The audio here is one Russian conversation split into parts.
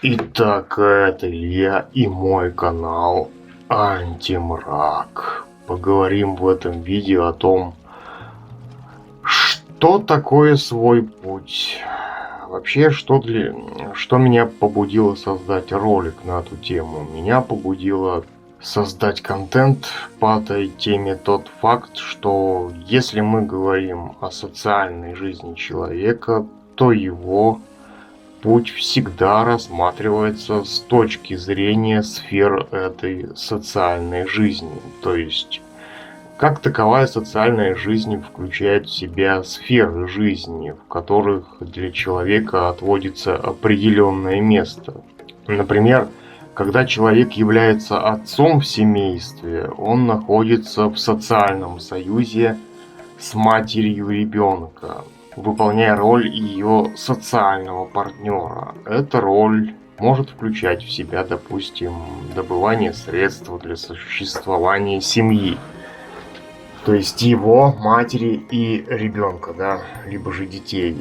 Итак, это Илья и мой канал Антимрак. Поговорим в этом видео о том, что такое свой путь. Вообще, что меня побудило создать ролик на эту тему? Меня побудило создать контент по этой теме тот факт, что если мы говорим о социальной жизни человека, то его путь всегда рассматривается с точки зрения сфер этой социальной жизни. То есть, как таковая социальная жизнь включает в себя сферы жизни, в которых для человека отводится определенное место. Например, когда человек является отцом в семействе, он находится в социальном союзе с матерью ребенка, выполняя роль ее социального партнера. Эта роль может включать в себя, допустим, добывание средств для существования семьи. То есть его, матери и ребенка, да, либо же детей.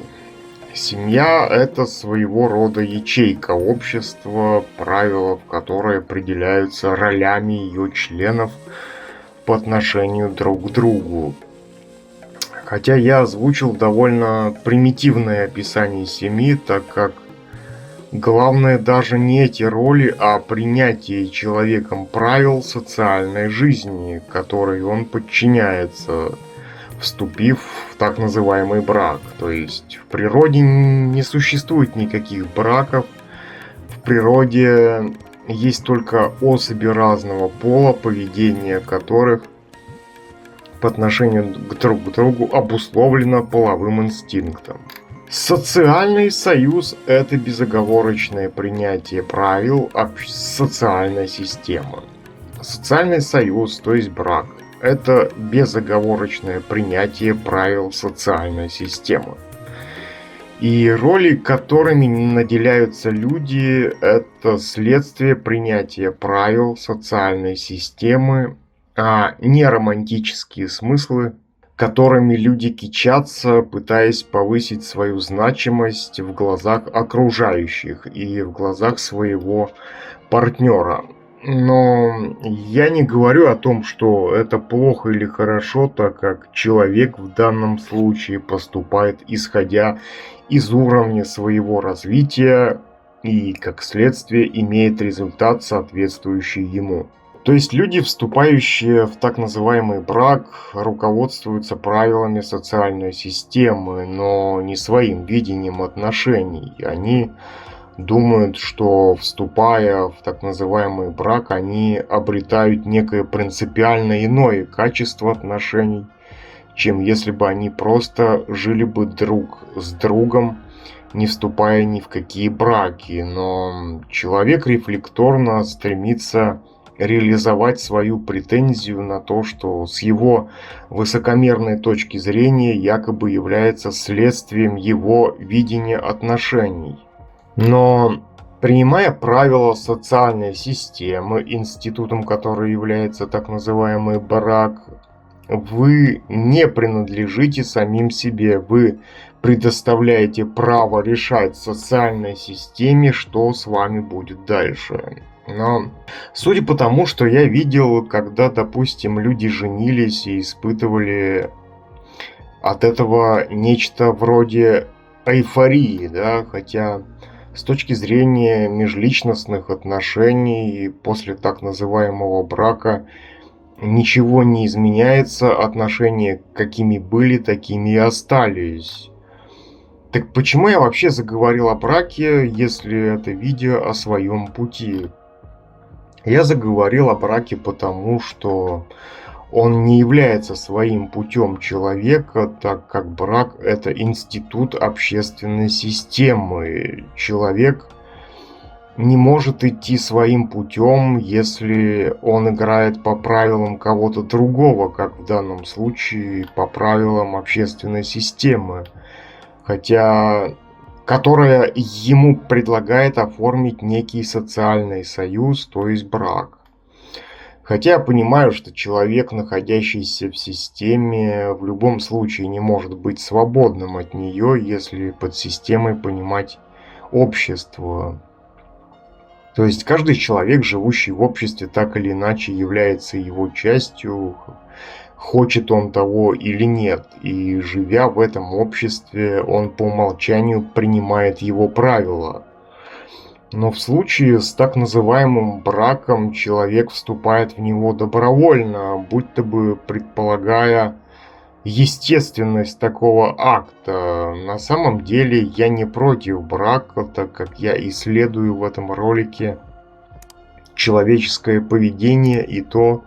Семья – это своего рода ячейка общества, правила в которой определяются ролями ее членов по отношению друг к другу. Хотя я озвучил довольно примитивное описание семьи, так как главное даже не эти роли, а принятие человеком правил социальной жизни, которой он подчиняется, вступив в так называемый брак. То есть в природе не существует никаких браков, в природе есть только особи разного пола, поведение которых по отношению друг к другу обусловлено половым инстинктом. Социальный союз – это безоговорочное принятие правил социальной системы. Социальный союз, то есть брак, это безоговорочное принятие правил социальной системы. И роли, которыми наделяются люди, это следствие принятия правил социальной системы, а не романтические смыслы, которыми люди кичатся, пытаясь повысить свою значимость в глазах окружающих и в глазах своего партнера. Но я не говорю о том, что это плохо или хорошо, так как человек в данном случае поступает исходя из уровня своего развития и, как следствие, имеет результат, соответствующий ему. То есть люди, вступающие в так называемый брак, руководствуются правилами социальной системы, но не своим видением отношений. Они думают, что, вступая в так называемый брак, они обретают некое принципиально иное качество отношений, чем если бы они просто жили бы друг с другом, не вступая ни в какие браки. Но человек рефлекторно стремится реализовать свою претензию на то, что с его высокомерной точки зрения якобы является следствием его видения отношений. Но принимая правила социальной системы, институтом которой является так называемый брак, вы не принадлежите самим себе, вы предоставляете право решать социальной системе, что с вами будет дальше. Но судя по тому, что я видел, когда, допустим, люди женились и испытывали от этого нечто вроде эйфории, да, хотя с точки зрения межличностных отношений после так называемого брака ничего не изменяется, отношения какими были, такими и остались. Так почему я вообще заговорил о браке, если это видео о своем пути? Я заговорил о браке потому, что он не является своим путем человека, так как брак – это институт общественной системы. Человек не может идти своим путем, если он играет по правилам кого-то другого, как в данном случае по правилам общественной системы, которая ему предлагает оформить некий социальный союз, то есть брак. Хотя я понимаю, что человек, находящийся в системе, в любом случае не может быть свободным от нее, если под системой понимать общество. То есть каждый человек, живущий в обществе, так или иначе является его частью, хочет он того или нет. И живя в этом обществе, он по умолчанию принимает его правила. Но в случае с так называемым браком человек вступает в него добровольно, будто бы предполагая естественность такого акта. На самом деле я не против брака, так как я исследую в этом ролике человеческое поведение и то,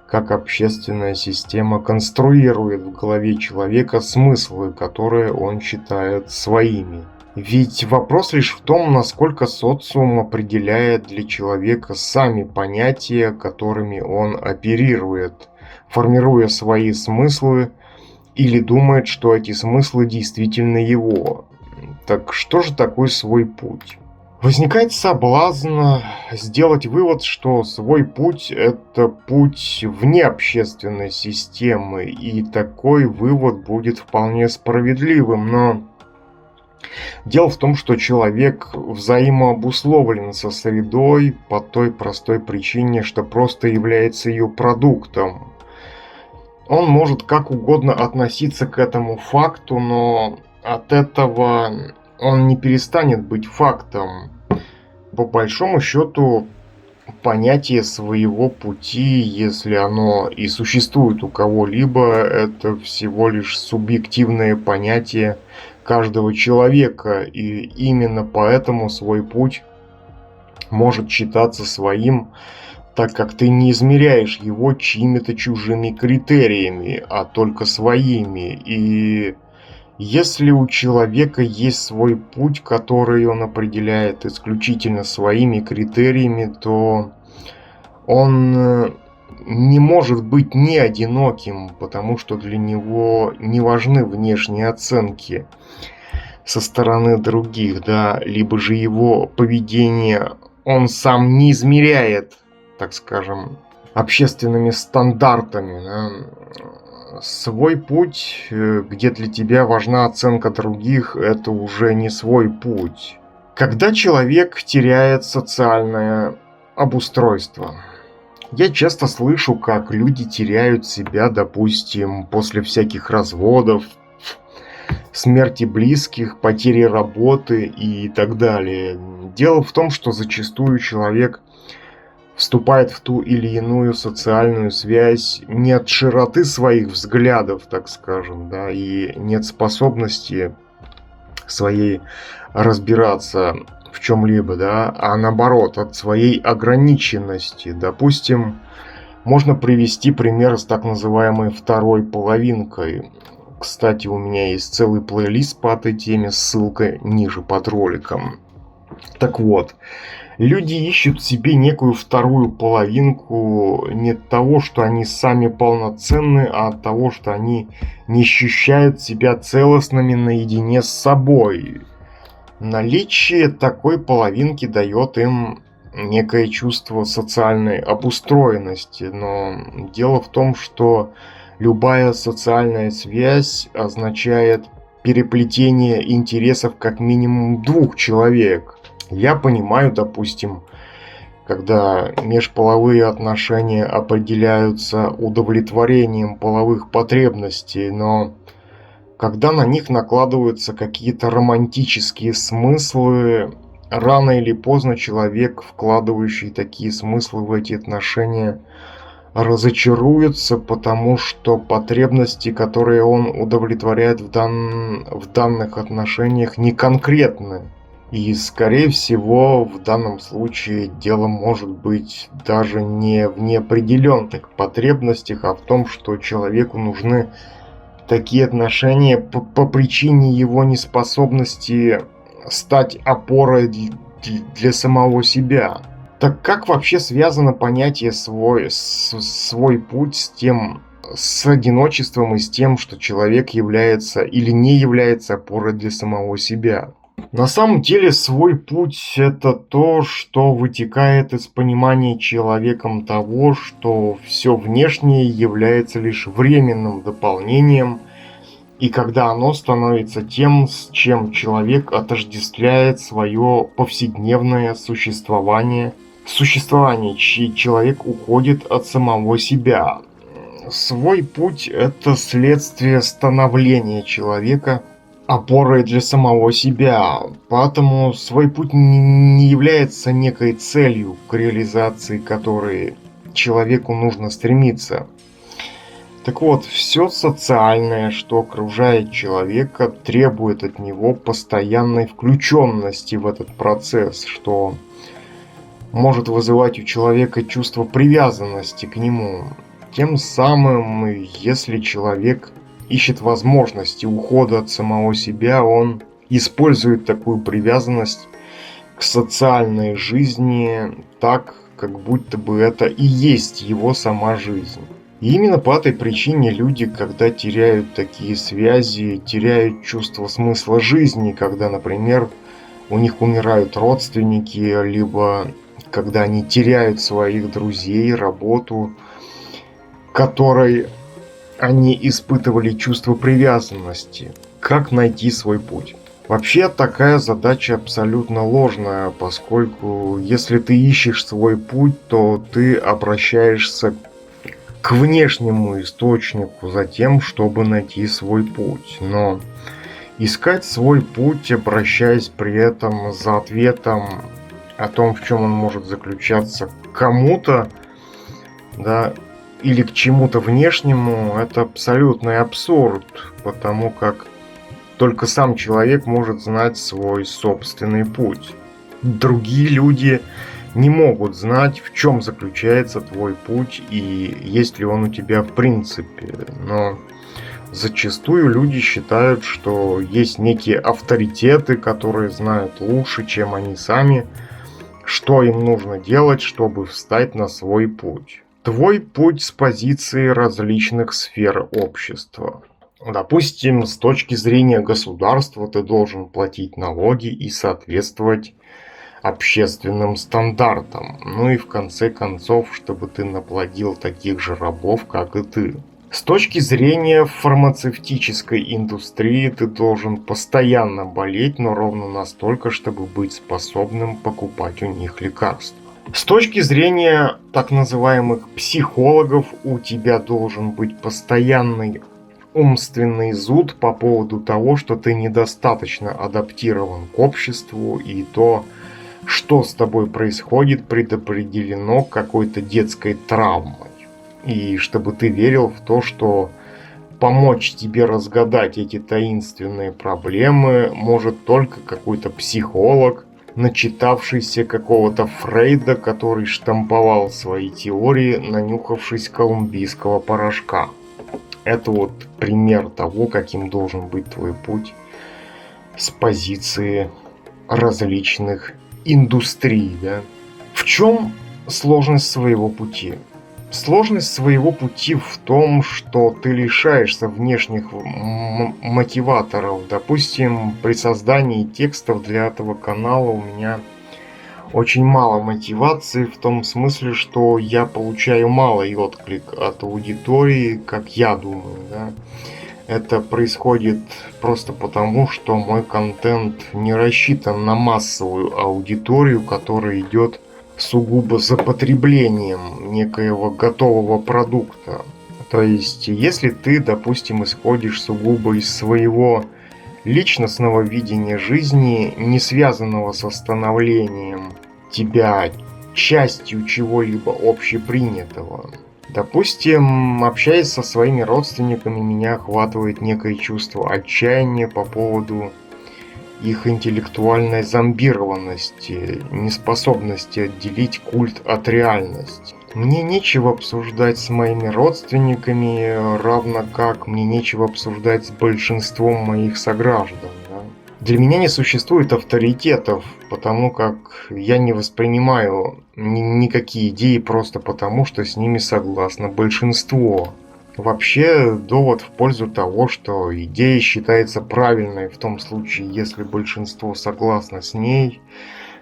как общественная система конструирует в голове человека смыслы, которые он считает своими. Ведь вопрос лишь в том, насколько социум определяет для человека сами понятия, которыми он оперирует, формируя свои смыслы, или думает, что эти смыслы действительно его. Так что же такое свой путь? Возникает соблазн сделать вывод, что свой путь – это путь вне общественной системы, и такой вывод будет вполне справедливым, но дело в том, что человек взаимообусловлен со средой по той простой причине, что просто является ее продуктом. Он может как угодно относиться к этому факту, но от этого он не перестанет быть фактом. По большому счету, понятие своего пути, если оно и существует у кого-либо, это всего лишь субъективное понятие каждого человека, и именно поэтому свой путь может считаться своим, так как ты не измеряешь его чьими-то чужими критериями, а только своими. И если у человека есть свой путь, который он определяет исключительно своими критериями, то он не может быть не одиноким, потому что для него не важны внешние оценки со стороны других, да, либо же его поведение он сам не измеряет, так скажем, общественными стандартами, да. Свой путь, где для тебя важна оценка других, это уже не свой путь. Когда человек теряет социальное обустройство. Я часто слышу, как люди теряют себя, допустим, после всяких разводов, смерти близких, потери работы и так далее. Дело в том, что зачастую человек вступает в ту или иную социальную связь не от широты своих взглядов, так скажем, да, и нет способности своей разбираться в чем-либо, да, а наоборот, от своей ограниченности. Допустим, можно привести пример с так называемой второй половинкой. Кстати, у меня есть целый плейлист по этой теме, ссылка ниже под роликом. Так вот, люди ищут себе некую вторую половинку не от того, что они сами полноценны, а от того, что они не ощущают себя целостными наедине с собой. Наличие такой половинки дает им некое чувство социальной обустроенности, но дело в том, что любая социальная связь означает переплетение интересов как минимум двух человек. Я понимаю, допустим, когда межполовые отношения определяются удовлетворением половых потребностей, но когда на них накладываются какие-то романтические смыслы, рано или поздно человек, вкладывающий такие смыслы в эти отношения, разочаруется, потому что потребности, которые он удовлетворяет в данных отношениях, не конкретны. И, скорее всего, в данном случае дело может быть даже не в неопределенных потребностях, а в том, что человеку нужны такие отношения по причине его неспособности стать опорой для самого себя. Так как вообще связано понятие свой путь с одиночеством и с тем, что человек является или не является опорой для самого себя? На самом деле свой путь – это то, что вытекает из понимания человеком того, что все внешнее является лишь временным дополнением и когда оно становится тем, с чем человек отождествляет свое повседневное существование, чей человек уходит от самого себя. Свой путь – это следствие становления человека опорой для самого себя, поэтому свой путь не является некой целью, к реализации которой человеку нужно стремиться. Так вот, все социальное, что окружает человека, требует от него постоянной включенности в этот процесс, что может вызывать у человека чувство привязанности к нему. Тем самым, если человек ищет возможности ухода от самого себя, он использует такую привязанность к социальной жизни так, как будто бы это и есть его сама жизнь. И именно по этой причине люди, когда теряют такие связи, теряют чувство смысла жизни, когда, например, у них умирают родственники, либо когда они теряют своих друзей, работу, которой они испытывали чувство привязанности. Как найти свой путь? Вообще такая задача абсолютно ложная, поскольку если ты ищешь свой путь, то ты обращаешься к внешнему источнику за тем, чтобы найти свой путь. Но искать свой путь, обращаясь при этом за ответом о том, в чем он может заключаться, к кому-то, да, или к чему-то внешнему, это абсолютный абсурд, потому как только сам человек может знать свой собственный путь. Другие люди не могут знать, в чем заключается твой путь и есть ли он у тебя в принципе. Но зачастую люди считают, что есть некие авторитеты, которые знают лучше, чем они сами, что им нужно делать, чтобы встать на свой путь. Твой путь с позиции различных сфер общества. Допустим, с точки зрения государства ты должен платить налоги и соответствовать общественным стандартам. Ну и в конце концов, чтобы ты наплодил таких же рабов, как и ты. С точки зрения фармацевтической индустрии ты должен постоянно болеть, но ровно настолько, чтобы быть способным покупать у них лекарства. С точки зрения так называемых психологов, у тебя должен быть постоянный умственный зуд по поводу того, что ты недостаточно адаптирован к обществу, и то, что с тобой происходит, предопределено какой-то детской травмой. И чтобы ты верил в то, что помочь тебе разгадать эти таинственные проблемы может только какой-то психолог, начитавшийся какого-то Фрейда, который штамповал свои теории, нанюхавшись колумбийского порошка. Это вот пример того, каким должен быть твой путь с позиции различных индустрий. Да? В чем сложность своего пути? Сложность своего пути в том, что ты лишаешься внешних мотиваторов. Допустим, при создании текстов для этого канала у меня очень мало мотивации, в том смысле, что я получаю малый отклик от аудитории, как я думаю. Да? Это происходит просто потому, что мой контент не рассчитан на массовую аудиторию, которая идет сугубо за потреблением некоего готового продукта. То есть, если ты, допустим, исходишь сугубо из своего личностного видения жизни, не связанного со становлением тебя частью чего-либо общепринятого. Допустим, общаясь со своими родственниками, меня охватывает некое чувство отчаяния по поводу их интеллектуальной зомбированности, неспособности отделить культ от реальности. Мне нечего обсуждать с моими родственниками, равно как мне нечего обсуждать с большинством моих сограждан. Да? Для меня не существует авторитетов, потому как я не воспринимаю никакие идеи просто потому, что с ними согласно большинство. Вообще, довод в пользу того, что идея считается правильной в том случае, если большинство согласно с ней,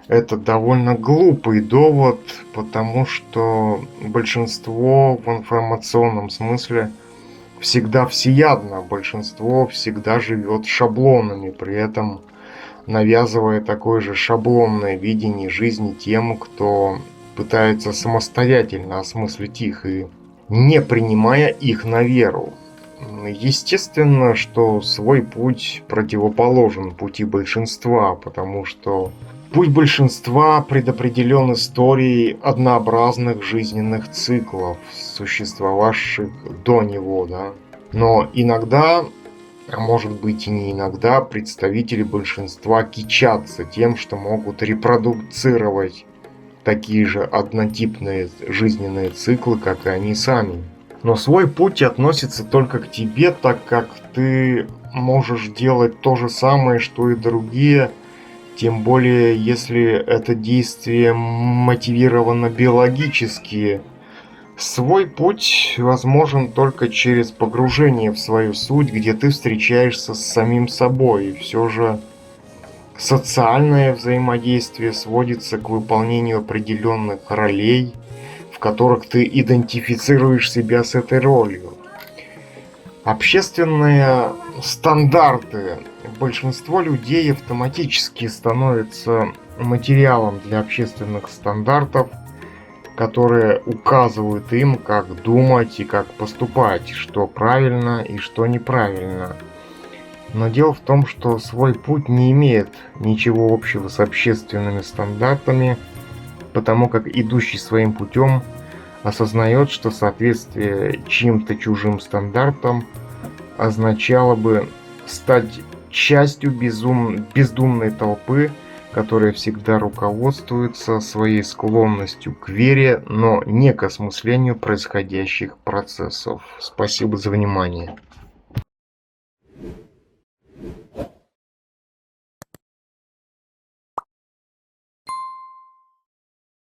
это довольно глупый довод, потому что большинство в информационном смысле всегда всеядно, большинство всегда живет шаблонами, при этом навязывая такое же шаблонное видение жизни тем, кто пытается самостоятельно осмыслить их и не принимая их на веру. Естественно, что свой путь противоположен пути большинства, потому что путь большинства предопределен историей однообразных жизненных циклов, существовавших до него, да. Но иногда, а может быть и не иногда, представители большинства кичатся тем, что могут репродуцировать такие же однотипные жизненные циклы, как и они сами. Но свой путь относится только к тебе, так как ты можешь делать то же самое, что и другие, тем более если это действие мотивировано биологически. Свой путь возможен только через погружение в свою суть, где ты встречаешься с самим собой. И все же социальное взаимодействие сводится к выполнению определенных ролей, в которых ты идентифицируешь себя с этой ролью. Общественные стандарты. Большинство людей автоматически становятся материалом для общественных стандартов, которые указывают им, как думать и как поступать, что правильно и что неправильно. Но дело в том, что свой путь не имеет ничего общего с общественными стандартами, потому как идущий своим путем осознает, что соответствие чьим-то чужим стандартам означало бы стать частью бездумной толпы, которая всегда руководствуется своей склонностью к вере, но не к осмыслению происходящих процессов. Спасибо за внимание.